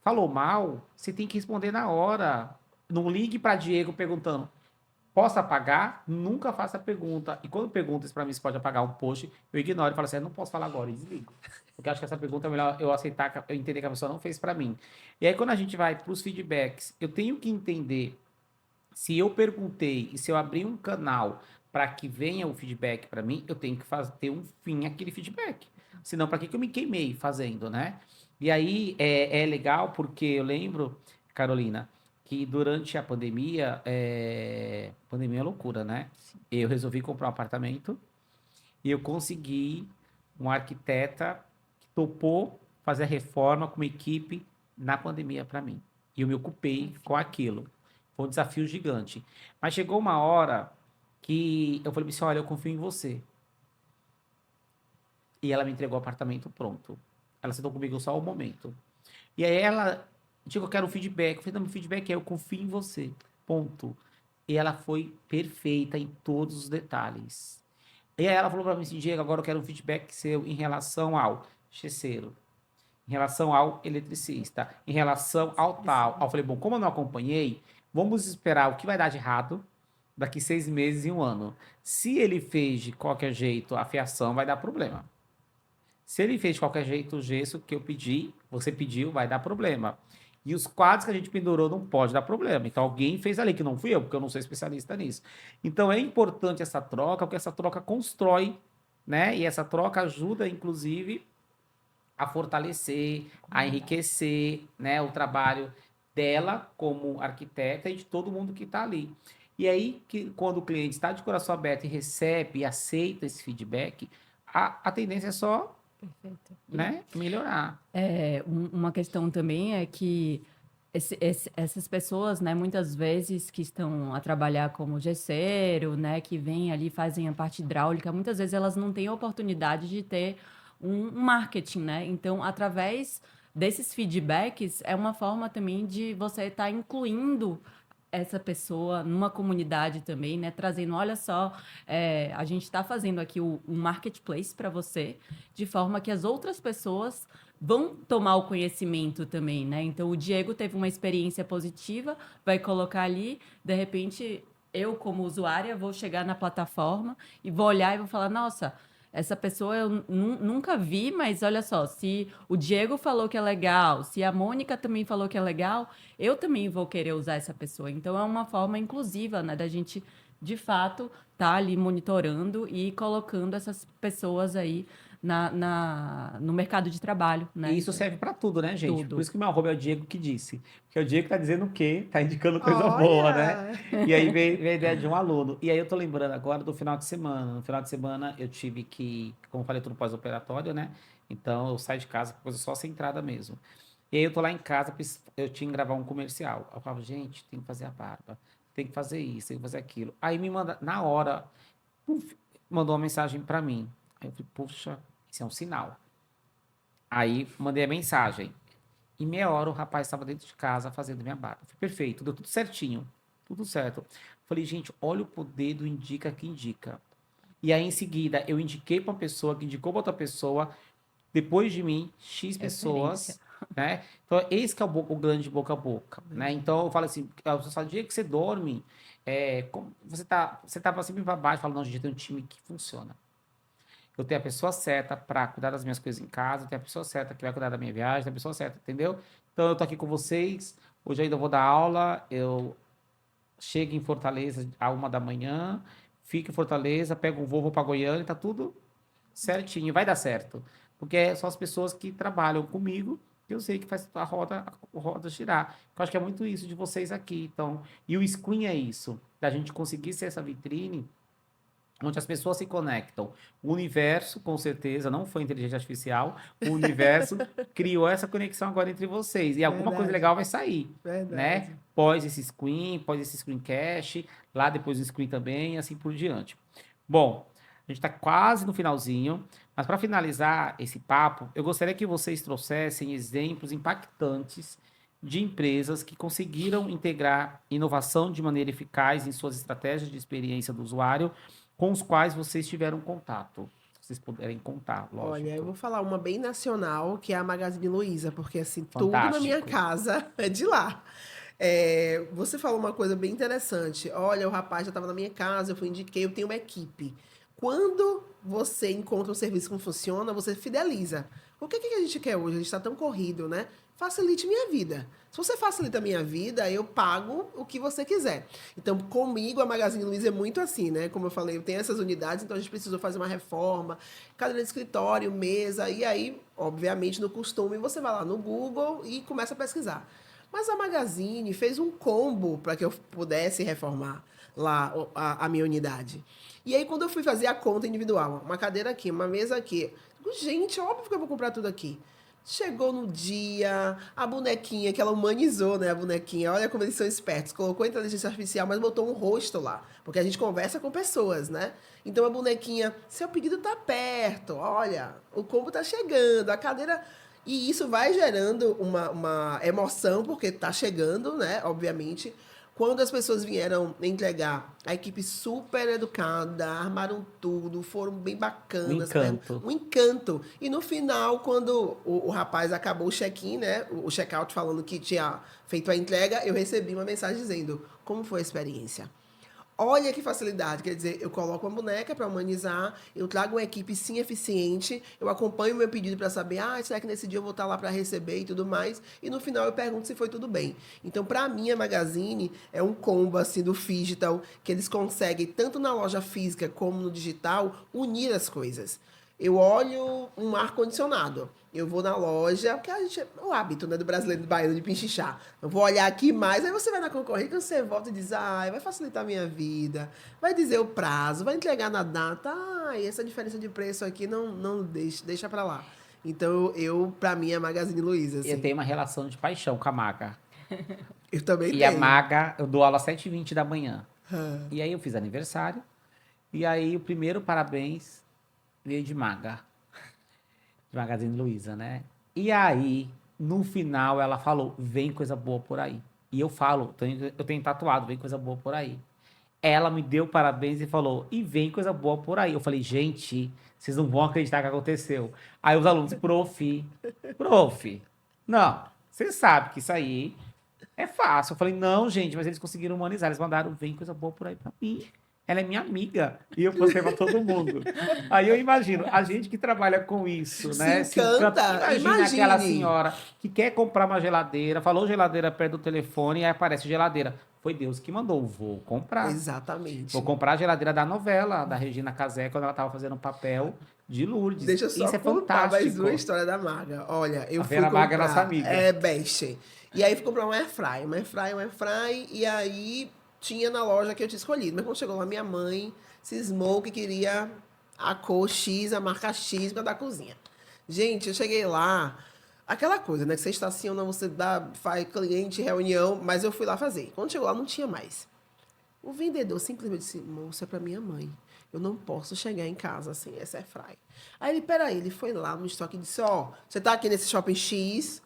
Falou mal, você tem que responder na hora. Não ligue para Diego perguntando: posso apagar? Nunca faça a pergunta. E quando pergunta para mim se pode apagar um post, eu ignoro e falo assim: não posso falar agora e desligo. Porque eu acho que essa pergunta é melhor eu aceitar, eu entender que a pessoa não fez para mim. E aí, quando a gente vai para os feedbacks, eu tenho que entender se eu perguntei e se eu abrir um canal para que venha o feedback para mim, eu tenho que ter um fim aquele feedback. Senão, para que eu me queimei fazendo, né? E aí é legal porque eu lembro, Carolina, que durante a pandemia, pandemia é loucura, né? Eu resolvi comprar um apartamento e eu consegui uma arquiteta que topou fazer a reforma com uma equipe na pandemia para mim. E eu me ocupei com aquilo. Foi um desafio gigante. Mas chegou uma hora que eu falei assim, olha, eu confio em você. E ela me entregou o apartamento pronto. Ela sentou comigo só o momento. E aí ela, eu quero um feedback. Eu falei, não, meu feedback é eu confio em você. Ponto. E ela foi perfeita em todos os detalhes. E aí ela falou para mim assim, Diego, agora eu quero um feedback seu em relação ao gesseiro, em relação ao eletricista, em relação ao tal. Aí eu falei, bom, como eu não acompanhei, vamos esperar o que vai dar de errado daqui 6 meses e 1 ano. Se ele fez de qualquer jeito a fiação, vai dar problema. Se ele fez de qualquer jeito o gesso que eu pedi, você pediu, vai dar problema. E os quadros que a gente pendurou não pode dar problema. Então alguém fez ali, que não fui eu, porque eu não sou especialista nisso. Então é importante essa troca, porque essa troca constrói, né? E essa troca ajuda, inclusive, a fortalecer, a enriquecer, né, o trabalho dela como arquiteta e de todo mundo que está ali. E aí, que, quando o cliente está de coração aberto e recebe e aceita esse feedback, a tendência é só, Perfeito. né, melhorar. Uma questão também é que essas pessoas, né, muitas vezes que estão a trabalhar como gesseiro, né, que vêm ali fazem a parte hidráulica, muitas vezes elas não têm a oportunidade de ter um marketing, né? Então, através desses feedbacks, é uma forma também de você estar incluindo essa pessoa numa comunidade também, né? Trazendo, olha só, a gente está fazendo aqui um marketplace para você, de forma que as outras pessoas vão tomar o conhecimento também, né? Então, o Diego teve uma experiência positiva, vai colocar ali, de repente, eu, como usuária, vou chegar na plataforma e vou olhar e vou falar, nossa, essa pessoa eu nunca vi, mas olha só, se o Diego falou que é legal, se a Mônica também falou que é legal, eu também vou querer usar essa pessoa. Então, é uma forma inclusiva, né, da gente, de fato, estar ali monitorando e colocando essas pessoas aí no mercado de trabalho, né? E isso serve para tudo, né, gente? Por Tudo. isso que meu arroba é o Diego que disse. Porque é o Diego que tá dizendo o quê? Tá indicando coisa boa, né? Olha! E aí veio a ideia de um aluno. E aí eu tô lembrando agora do final de semana. No final de semana eu tive que, como eu falei, tudo pós-operatório, né? Então eu saio de casa com coisa só centrada mesmo. E aí eu tô lá em casa, eu tinha que gravar um comercial. Eu falava, gente, tem que fazer a barba, tem que fazer isso, tem que fazer aquilo. Aí me manda, na hora, puf, mandou uma mensagem para mim. Aí eu falei, puxa, isso é um sinal. Aí mandei a mensagem. Em meia hora o rapaz estava dentro de casa fazendo minha barba. Foi perfeito, deu tudo certinho. Tudo certo. Falei, gente, olha o poder do indica que indica. E aí, em seguida, eu indiquei para uma pessoa que indicou para outra pessoa, depois de mim, X Referência. pessoas, né? Então, esse que é o grande boca a boca, né? Então, eu falo assim, o dia que você dorme, você tava sempre para baixo, falando, não, gente, tem um time que funciona. Eu tenho a pessoa certa para cuidar das minhas coisas em casa, eu tenho a pessoa certa que vai cuidar da minha viagem, tem a pessoa certa, entendeu? Então eu tô aqui com vocês, hoje ainda vou dar aula, eu chego em Fortaleza à 1 da manhã, fico em Fortaleza, pego um voo, vou para Goiânia, tá tudo certinho, vai dar certo. Porque são as pessoas que trabalham comigo, que eu sei que faz a roda girar. Eu acho que é muito isso de vocês aqui, então. E o Screen é isso, da gente conseguir ser essa vitrine onde as pessoas se conectam. O universo, com certeza, não foi inteligência artificial, o universo criou essa conexão agora entre vocês. E alguma coisa Verdade, legal vai sair, né? verdade. Pós esse screencast, lá depois do screen também, e assim por diante. Bom, a gente está quase no finalzinho, mas para finalizar esse papo, eu gostaria que vocês trouxessem exemplos impactantes de empresas que conseguiram integrar inovação de maneira eficaz em suas estratégias de experiência do usuário com os quais vocês tiveram contato. Se vocês puderem contar, Olha, eu lógico. vou falar uma bem nacional, que é a Magazine Luiza, porque assim, tudo na minha Fantástico. casa é de lá. Você falou uma coisa bem interessante. Olha, o rapaz já estava na minha casa, eu fui indiquei, eu tenho uma equipe. Quando você encontra um serviço que não funciona, você fideliza. O que a gente quer hoje? A gente está tão corrido, né? Facilite minha vida. Se você facilita a minha vida, eu pago o que você quiser. Então, comigo, a Magazine Luiza é muito assim, né? Como eu falei, eu tenho essas unidades, então a gente precisou fazer uma reforma, cadeira de escritório, mesa, e aí, obviamente, no costume, você vai lá no Google e começa a pesquisar. Mas a Magazine fez um combo para que eu pudesse reformar lá a minha unidade. E aí, quando eu fui fazer a conta individual, uma cadeira aqui, uma mesa aqui, digo, gente, óbvio que eu vou comprar tudo aqui. Chegou no dia, a bonequinha, que ela humanizou, né? A bonequinha, olha como eles são espertos. Colocou a inteligência artificial, mas botou um rosto lá. Porque a gente conversa com pessoas, né? Então a bonequinha, seu pedido tá perto, olha, o combo tá chegando, a cadeira. E isso vai gerando uma emoção, porque tá chegando, né? Obviamente. Quando as pessoas vieram entregar, a equipe super educada, armaram tudo, foram bem Um bacanas, encanto. um encanto. E no final, quando o rapaz acabou o check-in, né, o check-out falando que tinha feito a entrega, eu recebi uma mensagem dizendo como foi a experiência. Olha que facilidade, quer dizer, eu coloco uma boneca para humanizar, eu trago uma equipe sim eficiente, eu acompanho o meu pedido para saber, será que nesse dia eu vou estar lá para receber e tudo mais, e no final eu pergunto se foi tudo bem. Então, para mim, a Magazine é um combo assim do Phygital, que eles conseguem, tanto na loja física como no digital, unir as coisas. Eu olho um ar-condicionado. Eu vou na loja, porque a gente, é o hábito, né, do brasileiro do baiano de pinchichar. Eu vou olhar aqui mais, aí você vai na concorrência, quando você volta e diz, vai facilitar a minha vida, vai dizer o prazo, vai entregar na data, essa diferença de preço aqui não deixa pra lá. Então, pra mim, é a Magazine Luiza, assim. Eu tenho uma relação de paixão com a Maga. Eu também E tenho. a Maga, eu dou aula às 7h20 da manhã. E aí eu fiz aniversário. E aí o primeiro parabéns veio de Maga. De Magazine Luiza, né? E aí, no final, ela falou, vem coisa boa por aí. E eu falo, eu tenho tatuado, vem coisa boa por aí. Ela me deu parabéns e falou, e vem coisa boa por aí. Eu falei, gente, vocês não vão acreditar que aconteceu. Aí os alunos, prof, não, você sabe que isso aí é fácil. Eu falei, não, gente, mas eles conseguiram humanizar. Eles mandaram, vem coisa boa por aí pra mim. Ela é minha amiga. E eu postei pra todo mundo. Aí eu imagino, a gente que trabalha com isso, né? Se encanta, Imagina aquela imagine. senhora que quer comprar uma geladeira, falou geladeira perto do telefone e aí aparece geladeira. Foi Deus que mandou, vou comprar. Exatamente. Vou comprar a geladeira da novela, da Regina Casé, quando ela tava fazendo um papel de Lourdes. Deixa eu só Isso é contar mais fantástico. uma história da Maga. Olha, eu A fui Vera comprar... Maga é nossa amiga. É, best. E aí fui comprar um airfry. E aí tinha na loja que eu tinha escolhido. Mas quando chegou lá, minha mãe cismou que queria a cor X, a marca X da cozinha. Gente, eu cheguei lá... Aquela coisa, né? Que você estaciona, você faz cliente, reunião, mas eu fui lá fazer. Quando chegou lá, não tinha mais. O vendedor simplesmente disse, moça, é pra minha mãe. Eu não posso chegar em casa sem essa airfry. Aí ele foi lá no estoque e disse, você tá aqui nesse shopping X,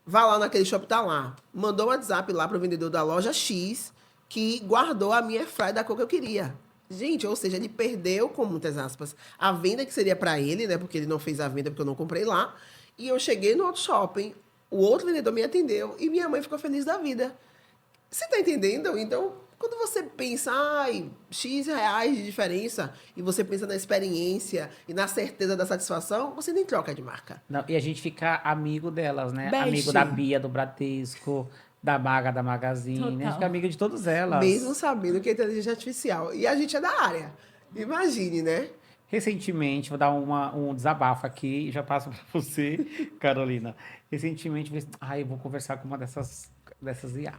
vá lá naquele shopping, tá lá. Mandou um WhatsApp lá pro vendedor da loja X, que guardou a minha airfry da cor que eu queria. Gente, ou seja, ele perdeu, com muitas aspas, a venda que seria para ele, né? Porque ele não fez a venda porque eu não comprei lá. E eu cheguei no outro shopping, o outro vendedor me atendeu e minha mãe ficou feliz da vida. Você tá entendendo? Então, quando você pensa, X reais de diferença, e você pensa na experiência e na certeza da satisfação, você nem troca de marca. Não, e a gente fica amigo delas, né? Best. Amigo da Bia, do Bradesco, da Maga, da Magazine. A gente Total. fica amigo de todas elas. Mesmo sabendo que é inteligência artificial. E a gente é da área. Imagine, né? Recentemente, vou dar um desabafo aqui, já passo para você, Carolina. Recentemente, eu vou conversar com uma dessas IA.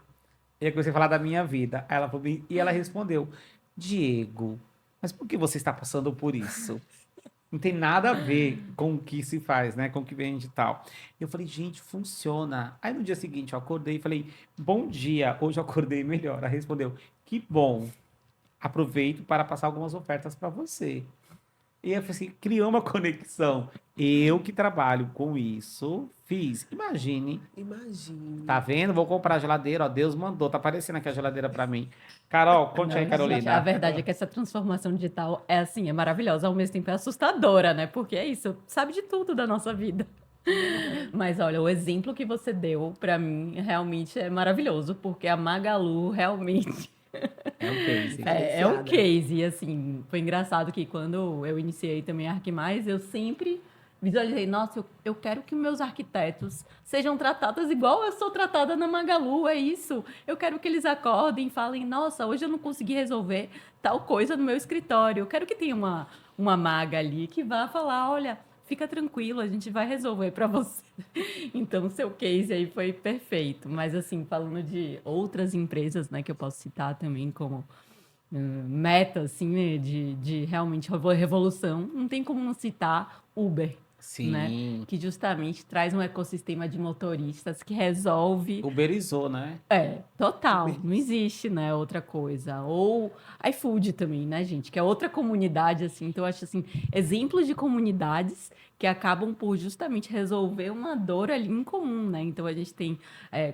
E eu comecei a falar da minha vida. Aí ela falou, e ela respondeu, Diego, mas por que você está passando por isso? Não tem nada a ver com o que se faz, né? Com o que vende e tal. Eu falei, gente, funciona. Aí no dia seguinte eu acordei e falei, bom dia, hoje eu acordei melhor. Ela respondeu, que bom. Aproveito para passar algumas ofertas para você. E eu falei assim, criou uma conexão. Eu que trabalho com isso, fiz. Imagine. Tá vendo? Vou comprar a geladeira, ó. Deus mandou. Tá aparecendo aqui a geladeira pra mim. Carol, conte aí, Não, Carolina. gente, a verdade é que essa transformação digital é assim, é maravilhosa, ao mesmo tempo é assustadora, né? Porque é isso, sabe de tudo da nossa vida. Mas olha, o exemplo que você deu pra mim realmente é maravilhoso, porque a Magalu realmente É um case. é um case. E assim, foi engraçado que quando eu iniciei também a Arquimais, eu sempre visualizei, nossa, eu quero que meus arquitetos sejam tratados igual eu sou tratada na Magalu, é isso. Eu quero que eles acordem e falem, nossa, hoje eu não consegui resolver tal coisa no meu escritório. Eu quero que tenha uma maga ali que vá falar, olha, fica tranquilo, a gente vai resolver para você. Então, o seu case aí foi perfeito. Mas assim, falando de outras empresas, né, que eu posso citar também como meta, assim, né, de realmente revolução, não tem como não citar Uber. Sim. Né? Que justamente traz um ecossistema de motoristas que resolve. Uberizou, né? Total. Não existe, né? Outra coisa. Ou iFood também, né, gente? Que é outra comunidade, assim. Então, eu acho, assim, exemplos de comunidades que acabam por justamente resolver uma dor ali em comum, né? Então, a gente tem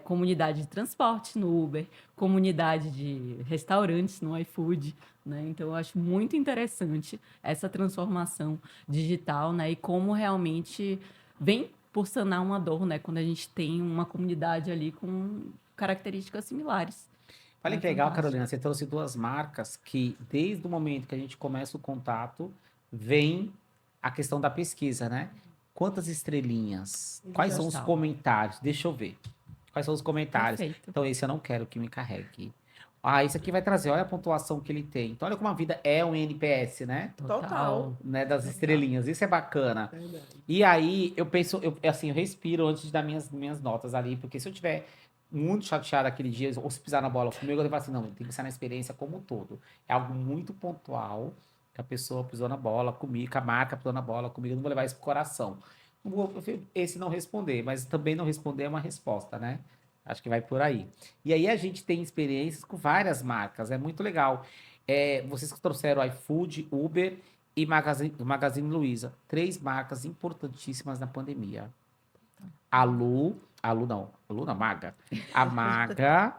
comunidade de transporte no Uber, comunidade de restaurantes no iFood, né? Então, eu acho muito interessante essa transformação digital, né? E como realmente vem por sanar uma dor, né? Quando a gente tem uma comunidade ali com características similares. Olha É que legal, fantástico. Carolina, você trouxe duas marcas que, desde o momento que a gente começa o contato, vem a questão da pesquisa, né? Quantas estrelinhas? Quais são os Total. comentários? Deixa eu ver. Quais são os comentários? Perfeito. Então, esse eu não quero que me carregue. Ah, isso aqui vai trazer, olha a pontuação que ele tem. Então, olha como a vida é um NPS, né? Total. Né? Das Total. estrelinhas. Isso é bacana. Verdade. E aí, eu penso, assim, eu respiro antes de dar minhas notas ali, porque se eu tiver muito chateado aquele dia, ou se pisar na bola comigo, eu vou falar assim, não, tem que pensar na experiência como um todo. É algo muito pontual, que a pessoa pisou na bola comigo, que a marca pisou na bola comigo, eu não vou levar isso pro coração. Não vou, esse não responder, mas também não responder é uma resposta, né? Acho que vai por aí. E aí a gente tem experiências com várias marcas, é muito legal. Vocês que trouxeram iFood, Uber e Magazine Luiza. Três marcas importantíssimas na pandemia. A Lu não, Maga. A Maga,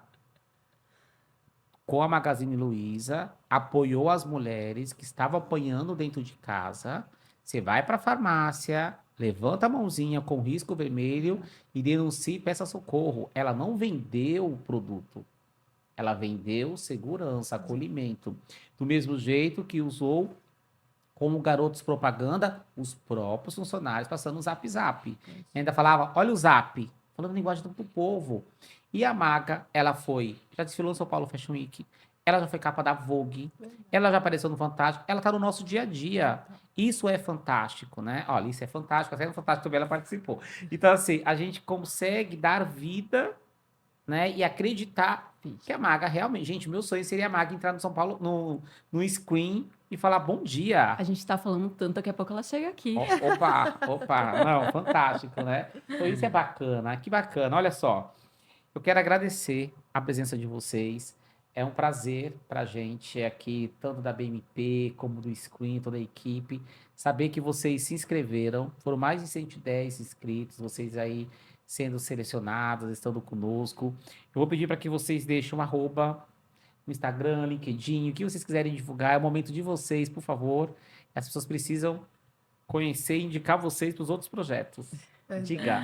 com a Magazine Luiza, apoiou as mulheres que estavam apanhando dentro de casa. Você vai para a farmácia, levanta a mãozinha com risco vermelho e denuncia e peça socorro. Ela não vendeu o produto. Ela vendeu segurança, acolhimento. Do mesmo jeito que usou como garotos propaganda, os próprios funcionários passando o Zap Zap. E ainda falava, olha o Zap, falando linguagem do povo. E a Maga, ela já desfilou no São Paulo Fashion Week, ela já foi capa da Vogue, ela já apareceu no Fantástico, ela tá no nosso dia a dia. Isso é fantástico, né? Olha, isso é fantástico, até no Fantástico também ela participou. Então, assim, a gente consegue dar vida, né? E acreditar que a Maga realmente. Gente, meu sonho seria a Maga entrar no São Paulo, no Screen e falar bom dia. A gente tá falando tanto, daqui a pouco ela chega aqui. Opa, não, fantástico, né? Então isso é bacana, que bacana. Olha só, eu quero agradecer a presença de vocês. É um prazer pra gente aqui, tanto da BMP como do Screen, toda a equipe, saber que vocês se inscreveram. Foram mais de 110 inscritos, vocês aí sendo selecionados, estando conosco. Eu vou pedir para que vocês deixem um arroba no Instagram, LinkedIn, o que vocês quiserem divulgar. É o momento de vocês, por favor. As pessoas precisam conhecer e indicar vocês para os outros projetos. Diga.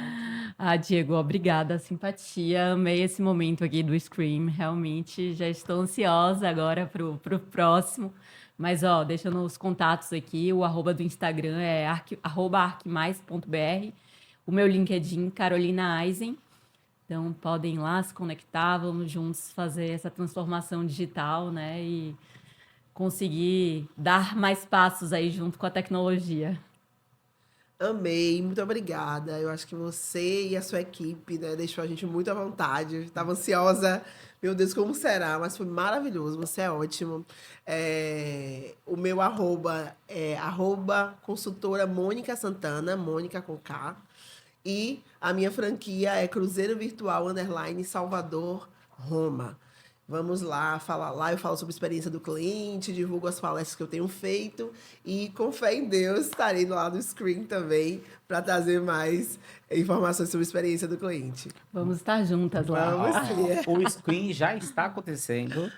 Ah, Diego, obrigada, simpatia. Amei esse momento aqui do Scream. Realmente já estou ansiosa agora pro próximo. Mas, ó, deixando os contatos aqui, o arroba do Instagram é @arquimais.br. O meu LinkedIn, Carolina Eisen. Então, podem ir lá se conectar, vamos juntos fazer essa transformação digital, né? E conseguir dar mais passos aí junto com a tecnologia. Amei, muito obrigada. Eu acho que você e a sua equipe, né, deixou a gente muito à vontade. Estava ansiosa, meu Deus, como será? Mas foi maravilhoso, você é ótimo. O meu arroba é arroba consultora Mônica Santana, Mônica com K. E a minha franquia é Cruzeiro Virtual _ Salvador, Roma. Vamos lá, falar lá, eu falo sobre a experiência do cliente, divulgo as palestras que eu tenho feito e, com fé em Deus, estarei lá no Screen também para trazer mais informações sobre a experiência do cliente. Vamos estar juntas lá. Vamos sim. O Screen já está acontecendo.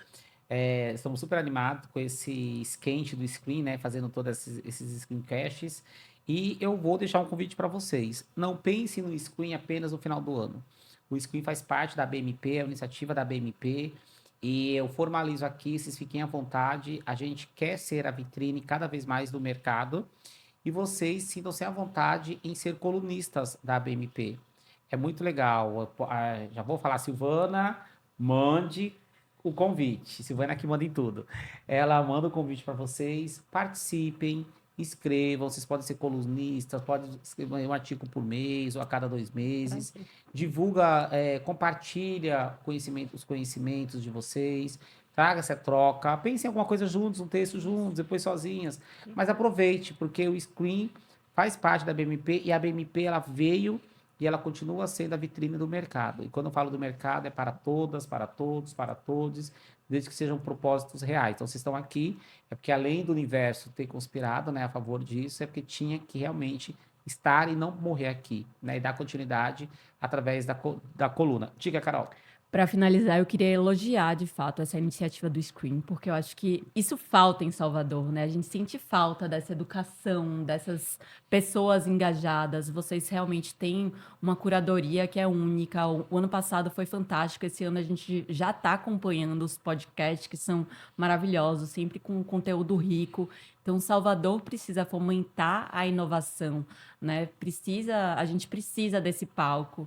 Estamos super animados com esse esquente do Screen, né? Fazendo todos esses screencasts. E eu vou deixar um convite para vocês. Não pense no Screen apenas no final do ano. O Screen faz parte da BMP, é a iniciativa da BMP. E eu formalizo aqui, vocês fiquem à vontade. A gente quer ser a vitrine cada vez mais do mercado. E vocês sintam-se à vontade em ser colunistas da BMP. É muito legal. Já vou falar, Silvana, mande o convite. Silvana que manda em tudo. Ela manda o convite para vocês, participem, escrevam. Vocês podem ser colunistas, podem escrever um artigo por mês ou a cada 2 meses. Divulga, compartilha os conhecimentos de vocês. Traga essa troca. Pense em alguma coisa juntos, um texto juntos, depois sozinhas. Mas aproveite, porque o Screen faz parte da BMP e a BMP ela veio e ela continua sendo a vitrine do mercado. E quando eu falo do mercado, é para todas, para todos, para todos, desde que sejam propósitos reais. Então, vocês estão aqui, é porque além do universo ter conspirado, né, a favor disso, é porque tinha que realmente estar e não morrer aqui, né, e dar continuidade através da coluna. Diga, Carol. Para finalizar, eu queria elogiar, de fato, essa iniciativa do Scream, porque eu acho que isso falta em Salvador, né? A gente sente falta dessa educação, dessas pessoas engajadas. Vocês realmente têm uma curadoria que é única. O ano passado foi fantástico, esse ano a gente já está acompanhando os podcasts que são maravilhosos, sempre com conteúdo rico. Então, Salvador precisa fomentar a inovação, né? A gente precisa desse palco.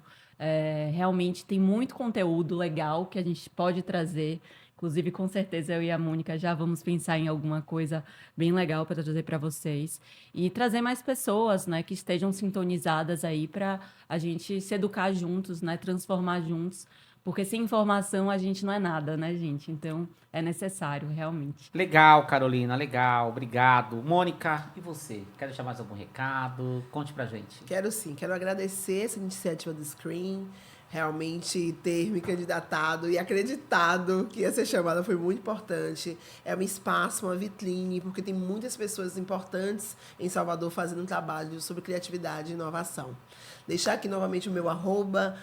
Realmente tem muito conteúdo legal que a gente pode trazer. Inclusive, com certeza, eu e a Mônica já vamos pensar em alguma coisa bem legal para trazer para vocês. E trazer mais pessoas, né, que estejam sintonizadas aí para a gente se educar juntos, né, transformar juntos. Porque sem informação a gente não é nada, né, gente? Então, é necessário, realmente. Legal, Carolina, legal, obrigado. Mônica, e você? Quer deixar mais algum recado? Conte pra gente. Quero sim, quero agradecer essa iniciativa do Screen, realmente ter me candidatado e acreditado que ia ser chamada foi muito importante. É um espaço, uma vitrine, porque tem muitas pessoas importantes em Salvador fazendo um trabalho sobre criatividade e inovação. Deixar aqui novamente o meu arroba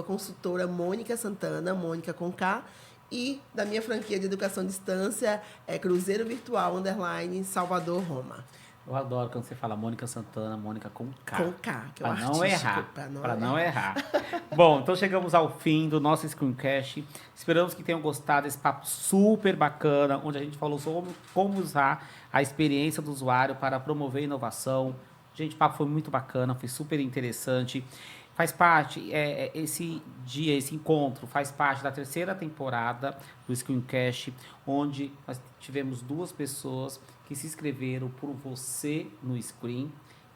consultora Mônica Santana, Mônica com K, e da minha franquia de educação à distância é Cruzeiro Virtual _ Salvador Roma. Eu adoro quando você fala Mônica Santana, Mônica com K. Com K, que é o Pra não artístico. errar. Pra não errar. Bom, então chegamos ao fim do nosso Screencast. Esperamos que tenham gostado desse papo super bacana, onde a gente falou sobre como usar a experiência do usuário para promover inovação. Gente, o papo foi muito bacana, foi super interessante. Faz parte, esse dia, esse encontro, faz parte da 3ª temporada do Screencast, onde nós tivemos 2 pessoas que se inscreveram por você no Screen.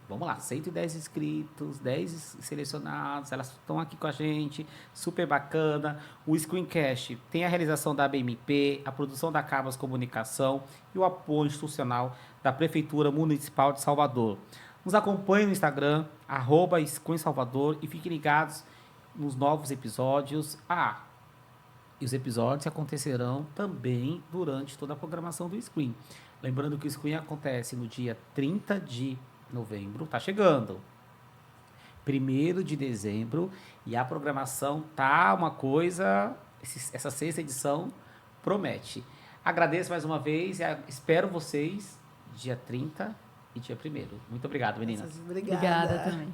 Vamos lá, 110 inscritos, 10 selecionados, elas estão aqui com a gente, super bacana. O Screencast tem a realização da ABMP, a produção da Cabas Comunicação e o apoio institucional da Prefeitura Municipal de Salvador. Nos acompanhe no Instagram, @ScreenSalvador, e fiquem ligados nos novos episódios. E os episódios acontecerão também durante toda a programação do Screen. Lembrando que o Screen acontece no dia 30 de novembro, tá chegando. 1º de dezembro, e a programação tá uma coisa, essa 6ª edição promete. Agradeço mais uma vez e espero vocês dia 30 e dia 1º. Muito obrigado, meninas. Obrigada. Obrigada também.